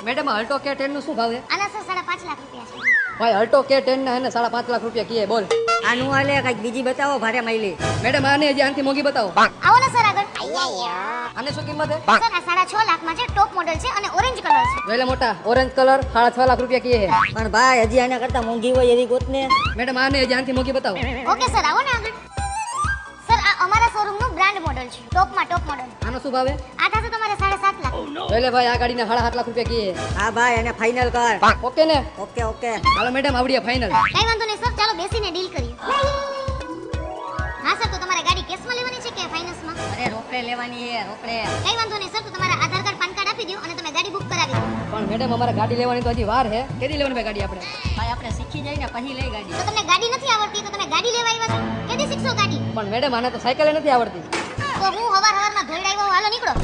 Madam Alto કે 10 નું શું ભાવ છે? આના સર 5.5 લાખ રૂપિયા છે. ભાઈ અલ્ટો કે 10 ના હે ને 5.5 લાખ રૂપિયા કીએ બોલ. આનું હાલે કઈક બીજી બતાવો ભારે માઈલી. મેડમ આને હજી આનથી મોંઘી બતાવો. આવો ને સર આગળ. આને શું કિંમત છે? સર આ 6.5 લાખમાં છે, ટોપ મોડેલ છે અને ઓરેન્જ કલર છે. જોઈ લે મોટા ઓરેન્જ કલર 6.5 લાખ રૂપિયા કીએ છે. પણ ભાઈ હજી આના કરતા મોંઘી હોય એવી ગોત ને. મેડમ આને હજી આનથી મોંઘી બતાવો. ઓકે સર આવો ને આગળ. સર આ અમારા શોરૂમનું બ્રાન્ડ મોડેલ છે, ટોપમાં ટોપ મોડેલ. આનો શું ભાવ છે? આ થશે તમારે 7.5 લાખ. જોઈ લે ભાઈ આ ગાડીના 7.5 લાખ રૂપિયા કીએ. હા ભાઈ એને ફાઇનલ કર. ઓકે ને? Okay okay. હાલો મેડમ આવડીએ ફાઇનલ. કઈ વાંધો નહીં સર, ચાલો બેસીને ડીલ કરીએ. હા સર, તો તમારે ગાડી કેશમાં લેવાની છે કે ફાઇનાન્સમાં? અરે રોકડે લેવાની છે રોકડે. કઈ વાંધો નહીં સર, તો તમારા આધાર કાર્ડ પાન કાર્ડ આપી દો અને તમે ગાડી બુક કરાવી દો. પણ મેડમ અમારે ગાડી લેવાની તો હજી વાર છે. કેદી લેવાની ભાઈ ગાડી આપણે? ભાઈ આપણે શીખી જઈએ ને પછી લઈ ગાડી. તો તમને ગાડી નથી આવડતી તો તમે ગાડી લેવા આવ્યા છો? કેદી શીખશો ગાડી? પણ મેડમ આને તો સાયકલ નથી આવડતી. તો હું હવારમાં ધોઈડાવ્યો, હાલો નીકળો.